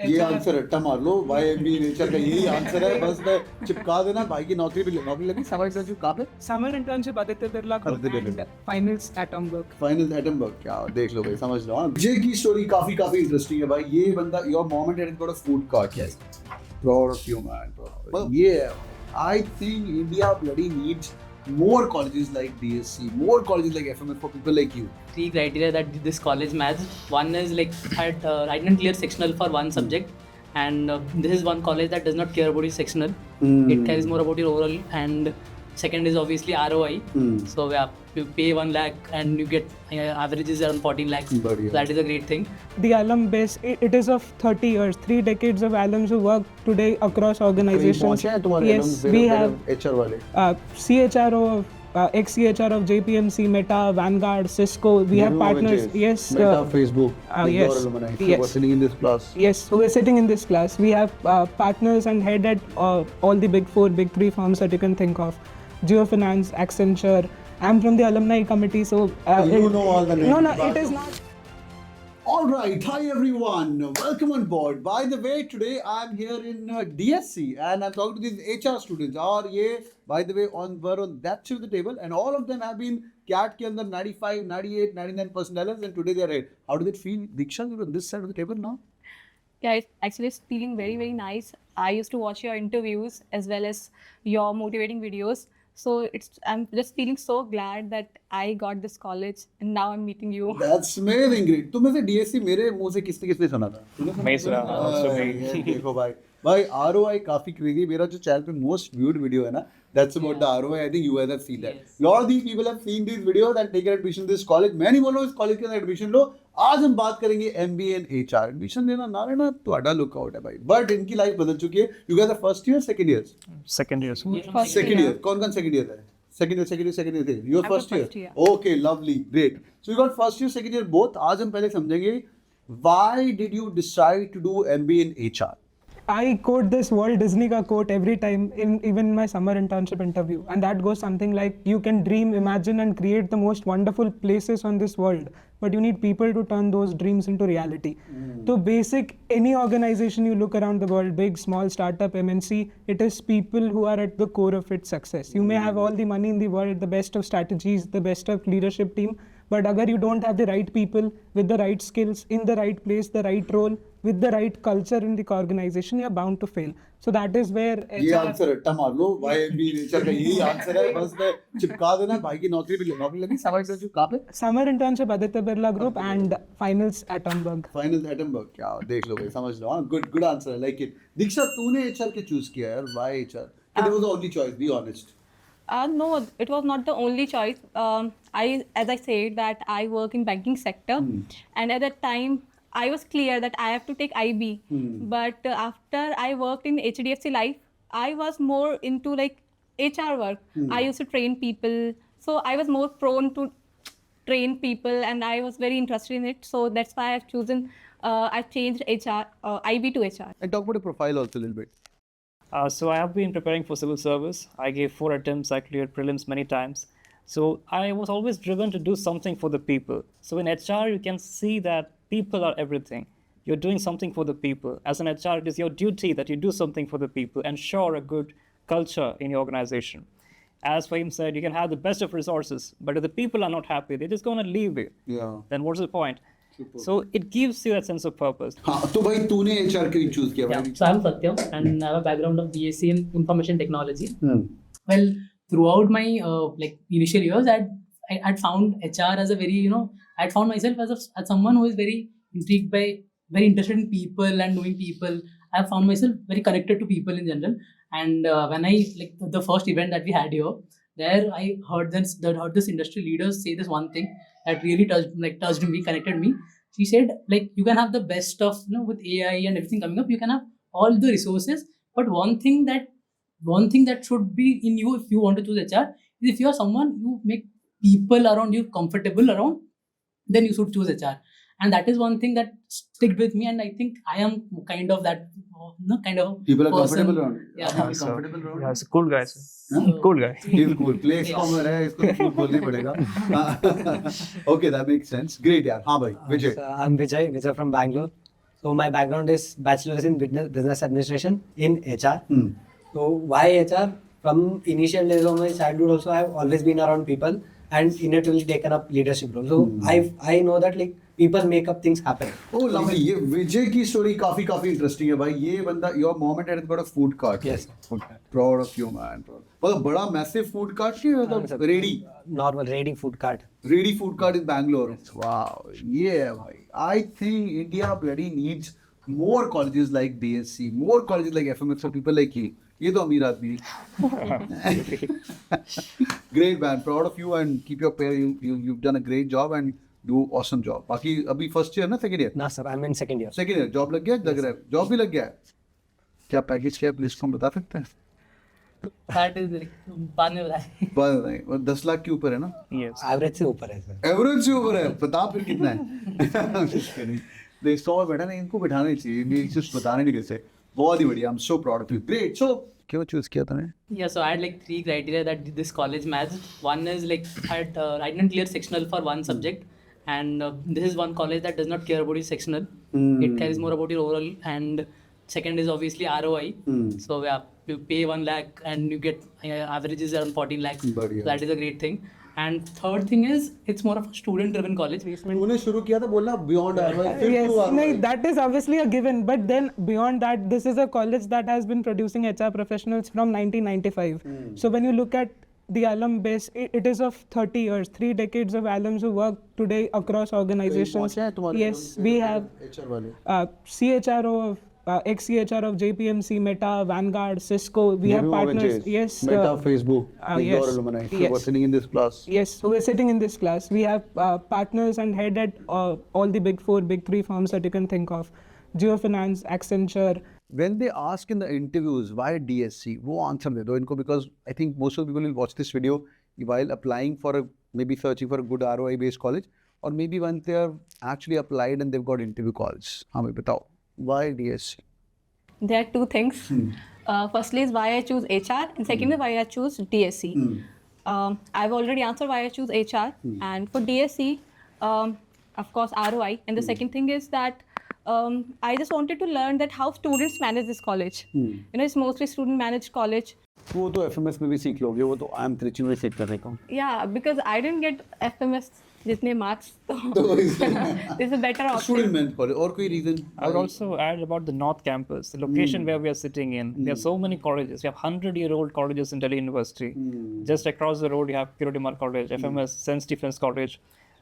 ये आंसर रट्टा मार लो, भाई एमबीए नेचर का यही आंसर है, बस मैं चिपका देना भाई की नौकरी पे, नौकरी लगी। समर इंटर्नशिप कहाँ पे? Summer internship Aditya Birla Group Aditya Birla and Group. finals at Hamburg. Final Hamburg, क्या देख लो भाई, समझ लो। हाँ, विजय की स्टोरी काफी इंटरेस्टिंग है भाई। ये बंदा, your mom and dad got a food cart, yes, proud of you man. ये I think India bloody needs more colleges like DSC, more colleges like FMS for people like you. Three criteria that this college matches. One is like I didn't clear sectional for one subject, and this is one college that does not care about your sectional. It cares more about your overall. And second is obviously ROI. So yeah, you pay 1 lakh and you get averages around 14 lakhs. So that is a great thing. The alum base, it is of 30 years, 3 decades of alums who work today across organizations. Yes, we have HR वाले, CHRO, ex-CHR of JPMC, Meta, Vanguard, Cisco. We have partners. Yes, Meta, Facebook, yes, alumni. So yes. we're sitting in this class. Yes, who is sitting in this class. We have partners and head at all the big 4, big 3 firms that you can think of. Geofinance, Accenture. I'm from the alumni committee, so You know all the names. No, it is not. All right, hi everyone, welcome on board. By the way, today I'm here in DSC and I'm talking to these HR students. और ये, by the way, were on that side of the table, and all of them have been CAT के अंदर 95, 98, 99% LS, and today they are here. How does it feel, Diksha, you're on this side of the table now? Yeah, it's feeling very, very nice. I used to watch your interviews as well as your motivating videos. So I'm just feeling so glad that I got this college and now I'm meeting you. That's amazing, great. तुम में से DSC मेरे मुंह से किसने सुना था? मैं सुना, also me. ये देखो भाई ROI काफी क्रेजी। मेरा जो चैनल पे मोस्ट व्यूड वीडियो है ना, that's about the ROI. I think you guys have seen that. Yes. Lot of these people have seen these videos and taken admission in this college. मैं नहीं बोल रहा हूँ इस कॉलेज के अंदर एडमिशन लो। आज हम बात करेंगे MBA and HR। एडमिशन लेना ना लेना ਤੁਹਾਡਾ लुकआउट है भाई, बट इनकी लाइफ बदल चुकी है। You guys are first year, second year? Second year. Second year. कौन second year है? Second year थे। Your I'm first the year? first year. Okay, lovely, great. So you got first year, second year both. आज हम पहले समझेंगे why did you decide to do MBA in HR? I quote this Walt Disney ka quote every time in even my summer internship interview, and that goes something like, you can dream, imagine and create the most wonderful places on this world, but you need people to turn those dreams into reality. So basic, any organization you look around the world, big, small, startup, MNC, it is people who are at the core of its success. You may have all the money in the world, the best of strategies, the best of leadership team, but agar you don't have the right people with the right skills in the right place, the right role, with the right culture in the organization, you're bound to fail. So that is where ये answer रट्टा मार लो, भाई MBA nature का यही answer है, बस मैं चिपका देना भाई की नौकरी पे, नौकरी लगी। समर इंटर्नशिप कहाँ पे? Summer internship Aditya Birla Group and finals at Hamburg. Final Hamburg, क्या देख लो भाई, समझ लो। हाँ, good answer, I like it. Diksha, तूने HR के चूज किया यार, why HR? It was the only choice, be honest. No, it was not the only choice. As I said, that I work in banking sector, and at that time I was clear that I have to take IB. But after I worked in HDFC Life, I was more into like HR work. I used to train people, so I was more prone to train people, and I was very interested in it. So that's why I've chosen. I've changed HR IB to HR. And talk about your profile also a little bit. So I have been preparing for civil service. I gave 4 attempts. I cleared prelims many times. So I was always driven to do something for the people. So in HR, you can see that people are everything. You're doing something for the people. As an HR, it is your duty that you do something for the people, ensure a good culture in your organization. As Fahim said, you can have the best of resources, but if the people are not happy, they're just going to leave you. Yeah. Then what's the point? So it gives you a sense of purpose. हाँ, तो भाई तूने HR क्यों choose किया Yeah. भाई? So I'm Satyam and I have a background of BSc in Information Technology. Well, throughout my like initial years, I'd found HR as a very, I'd found myself as someone who is very intrigued by, very interested in people and knowing people. I found myself very connected to people in general. And when I like the first event that we had here, there I heard this industry leaders say this one thing that really touched me, connected me. She said, like, you can have the best of, with AI and everything coming up, you can have all the resources, but one thing that should be in you if you want to choose HR is, if you are someone you make people around you comfortable around, then you should choose HR. And that is one thing that stick with me, and I think I am kind of that kind of People are person. comfortable around. Yeah. Comfortable around. Yeah, it's a cool guy. Sir. Huh? Cool guy. He's cool. Place common है, इसको cool बोलना ही पड़ेगा. Okay, that makes sense. Great यार. हाँ भाई, विजय. So I'm Vijay from Bangalore. So my background is bachelor's in business administration in HR. Hmm. So why HR? From initial days of my childhood also I have always been around people and innately taken up leadership role. So I know that like people make up things happen. Oh lovely, ये विजय की story काफी interesting है भाई. ये बंदा, your mom and dad got a food cart. Yes. Proud of you man. मतलब बड़ा massive food cart की मतलब ready Normal ready food cart. food cart in Bangalore. Wow, yeah भाई. I think India really needs more colleges like DSC, more colleges like FMS for people like you. ये तो अमीर आदमी है. Great man, proud of you and keep your pair. You've done a great job and do awesome job. बाकी अभी first year ना second year? No sir, I'm in second year. Second year job लग गया, लग रहा है. Job भी लग गया है. क्या पैकेज क्या प्लीज हम बता सकते हैं? That is like, बाद में बताएं. बस नहीं, वो 10 लाख के ऊपर है ना? Yes. Average से ऊपर है sir. एवरेज से ऊपर है. बता फिर कितना है? देख सौ बैठा ना, इनको बिठाना ही चाहिए. ये कुछ बताने नहीं कैसे. बहुत ही बढ़िया. I'm so proud of you. Great. So क्यों चूज किया तूने? Yeah, so I had like 3 criteria that this college matched. One is like I didn't clear sectional for one subject, and this is one college that does not care about your sectional. It cares more about your overall. And second is obviously ROI. So yeah, you pay 1 lakh and you get averages around 14 lakhs. बढ़िया. So that is a great thing. And third thing is it's more of a student-driven college. तूने शुरू किया था बोलना beyond ROI. Yes, no, that is obviously a given. But then beyond that, this is a college that has been producing HR professionals from 1995. So when you look at the alum base, it is of 30 years, 3 decades of alums who work today across organizations. Yes, we have HR वाले. CHRO of ex-CHR of JPMC, Meta, Vanguard, Cisco. We have partners. Yes. Meta, Facebook. yes. Your alumni. Yes. You were sitting in this class. Yes, so we're sitting in this class. We have partners and head at all the big 4, big 3 firms that you can think of. Geofinance, Accenture. When they ask in the interviews why DSC, वो answer दे दो इनको, because I think most of the people will watch this video while applying for maybe searching for a good ROI based college, or maybe once they are actually applied and they've got interview calls. हाँ भाई बताओ, why DSC? There are 2 things. Firstly is why I choose HR, and second is why I choose DSC. I've already answered why I choose HR, and for DSC, of course ROI, and the second thing is that I just wanted to learn that how students manage this college. You know, it's mostly student managed college. वो तो FMS में भी सीख लोगे, वो तो IIM Trichy में सीख कर रहा हूँ. Yeah, because I didn't get FMS जितने marks, तो this is a better option. Student managed college. और कोई reason? I would also add about the North Campus, the location where we are sitting in. There are so many colleges. We have 100-year-old colleges in Delhi University. Just across the road, you have Kiroti College, FMS, St. Stephen's College.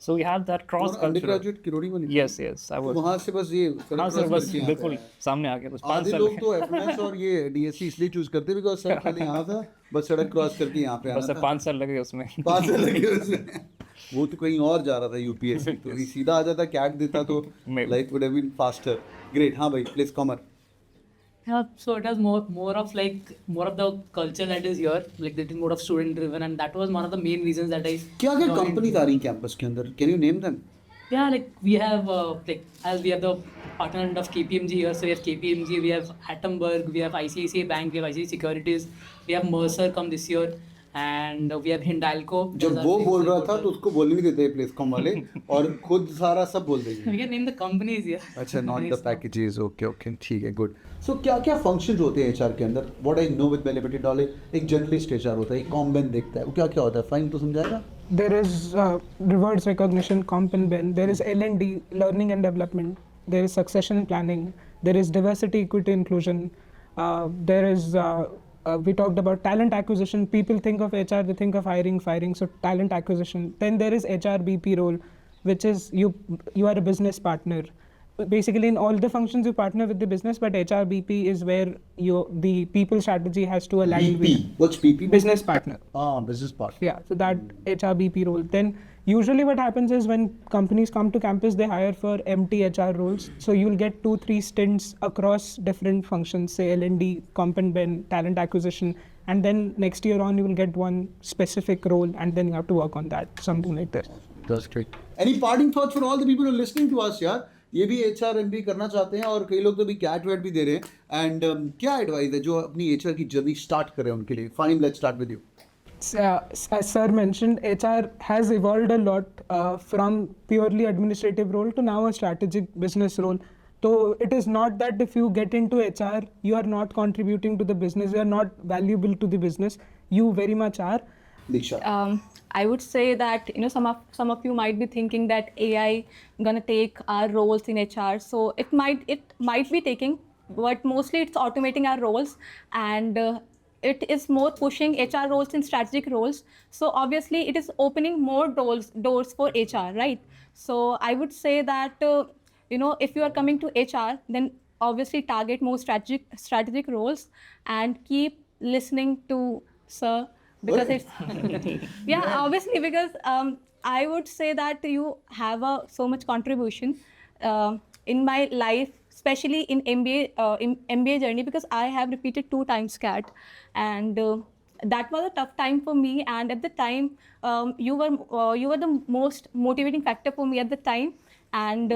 So we have that cross और culture. undergraduate Kirori में नहीं? Yes, yes. I was. वहाँ से बस ये हाँ sir, बस बिल्कुल सामने आ गया. बस 5 आधे साल लोग तो FMS और ये DSC इसलिए चूज करते हैं बिकॉज सर पहले यहाँ था, बस सड़क क्रॉस करके यहाँ पे आना बस था. 5 साल लगे उसमें. 5 साल लगे उसमें. वो तो कहीं और जा रहा था UPSC, तो ये सीधा आ जाता, कैट देता तो Maybe. Life would have been faster. Great. हाँ भाई प्लीज कमर. Yeah, so it was more of the culture that is here, like that is more of student driven, and that was one of the main reasons that I क्या क्या joined. Companies आ रही campus के अंदर? Can you name them? Yeah, like we have as we have the partner of KPMG here, so we have KPMG, we have Atomberg, we have ICICI Bank, we have ICICI Securities, we have Mercer come this year, and we have Hindalco. जब as our वो big बोल रहा था supporter. तो उसको बोलने नहीं देते प्लेस कॉम वाले, और खुद सारा सब बोल देंगे. We can name the companies here. अच्छा, not the packages. Okay okay, ठीक है, गुड. सो क्या क्या फंक्शंस होते हैं एचआर के अंदर? What I know with my limited knowledge, एक जर्नलिस्ट एचआर होता है, एक कॉम्बेन देखता है, वो क्या क्या होता है? फाइन तो समझाएगा. There is rewards recognition, comp and ben. There is L&D, learning and development. There is succession planning. There is diversity, equity, inclusion. There is we talked about talent acquisition. People think of HR, they think of hiring, firing. So talent acquisition. Then there is HR BP role, which is you are a business partner. Basically, in all the functions you partner with the business, but HR BP is where the people strategy has to align BP. What's BP? with business partner. Business partner. Yeah, so that HR BP role. Then usually what happens is when companies come to campus, they hire for empty HR roles. So you'll get 2-3 stints across different functions, say L&D, comp and ben, talent acquisition, and then next year on you will get one specific role, and then you have to work on that, something like that. That's great. Any parting thoughts for all the people who are listening to us यार? ये भी HR MBA करना चाहते हैं और कई लोग तो भी कैट वेट भी दे रहे हैं. एंड क्या एडवाइस है जो अपनी HR की जर्नी स्टार्ट कर रहे हैं उनके लिए? Fine, let's start with you. As sir mentioned, HR has evolved a lot from purely administrative role to now a strategic business role. So it is not that if you get into HR, you are not contributing to the business, you are not valuable to the business. You very much are. Diksha. I would say that some of you might be thinking that AI gonna take our roles in HR. So it might be taking, but mostly it's automating our roles, and it is more pushing HR roles in strategic roles. So obviously it is opening more doors for HR, right? So I would say that if you are coming to HR, then obviously target more strategic roles and keep listening to Sir, because it's yeah, obviously, because I would say that you have so much contribution in my life, especially in MBA journey, because I have repeated 2 times CAT, and that was a tough time for me. And at the time, you were the most motivating factor for me at the time. And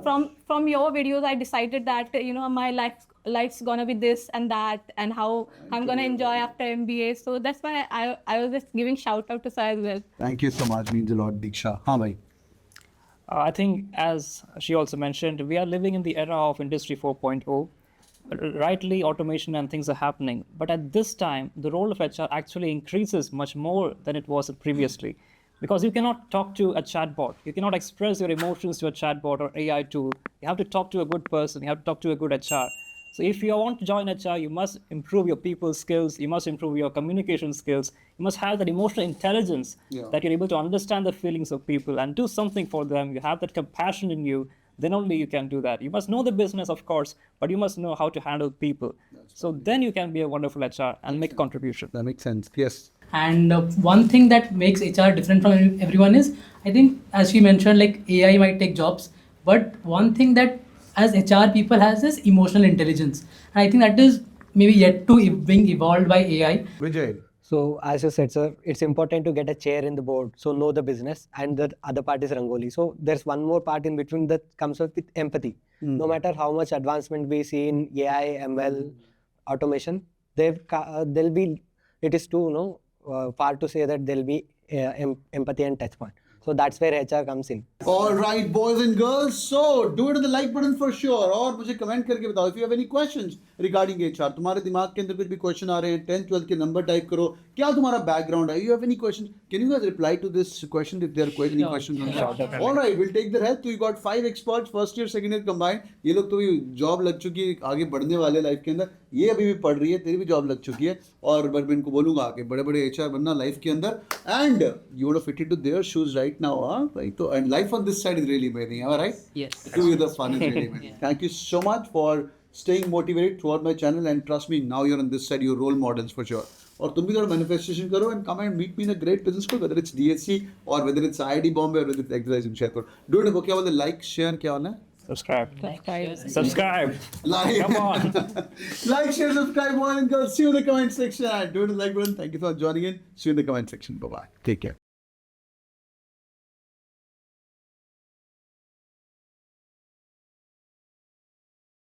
from your videos, I decided that my life's gonna be this and that, and how I'm gonna enjoy after MBA. So that's why I was just giving shout out to Sai as well. Thank you so much. Means a lot, Diksha. Haan bhai. I think, as she also mentioned, we are living in the era of Industry 4.0. Rightly, automation and things are happening. But at this time, the role of HR actually increases much more than it was previously. Because you cannot talk to a chatbot. You cannot express your emotions to a chatbot or AI tool. You have to talk to a good person. You have to talk to a good HR. So if you want to join HR, you must improve your people skills. You must improve your communication skills. You must have that emotional intelligence that you're able to understand the feelings of people and do something for them. You have that compassion in you. Then only you can do that. You must know the business, of course, but you must know how to handle people. So then you can be a wonderful HR and make a contribution. That makes sense. Yes. And one thing that makes HR different from everyone is, I think, as she mentioned, like AI might take jobs, but one thing that as HR people has is emotional intelligence. And I think that is maybe yet to being evolved by AI. Vijay. So as you said, sir, it's important to get a chair in the board, so know the business, and the other part is Rangoli. So there's one more part in between that comes up with empathy. No matter how much advancement we see in AI, ML, automation, there'll be, it is too far to say that there'll be empathy and touch point. So that's where HR comes in. All right, boys and girls. So do it on the like button for sure. और मुझे comment करके बताओ if you have any questions regarding HR. तुम्हारे दिमाग के अंदर कुछ भी question आ रहे हैं, 10th 12th के number type करो. क्या तुम्हारा background है? You have any questions? Can you guys reply to this question if there are any questions on that? All right, we'll take their help. So you got 5 experts, first year, second year combined. ये लोग तो भी job लग चुकी है, आगे बढ़ने वाले life के अंदर. ये अभी भी पढ़ रही है, तेरी भी job लग चुकी है. और मैं इनको बोलूँगा आगे बड़े-बड़े HR बनना life के अंदर. And you want to fit into their shoes right now, huh? Right? So, and life on this side is really amazing, am I right? Yes. To you, the fun is really amazing. Thank you so much for staying motivated throughout my channel, and trust me, now you're on this side, you're role models for sure. और तुम भी थोड़ा manifestation करो and come and meet me in a great business school, whether it's DSC or whether it's IIT Bombay or whether it's Exercise in Share. Do it. क्या बोलते like, share, क्या वाला है? Subscribe. Subscribe. Like. Come on. Like, share, subscribe, boys and girls. See you in the comment section. And do it in the like button. Thank you for joining in. See you in the comment section. Bye bye. Take care.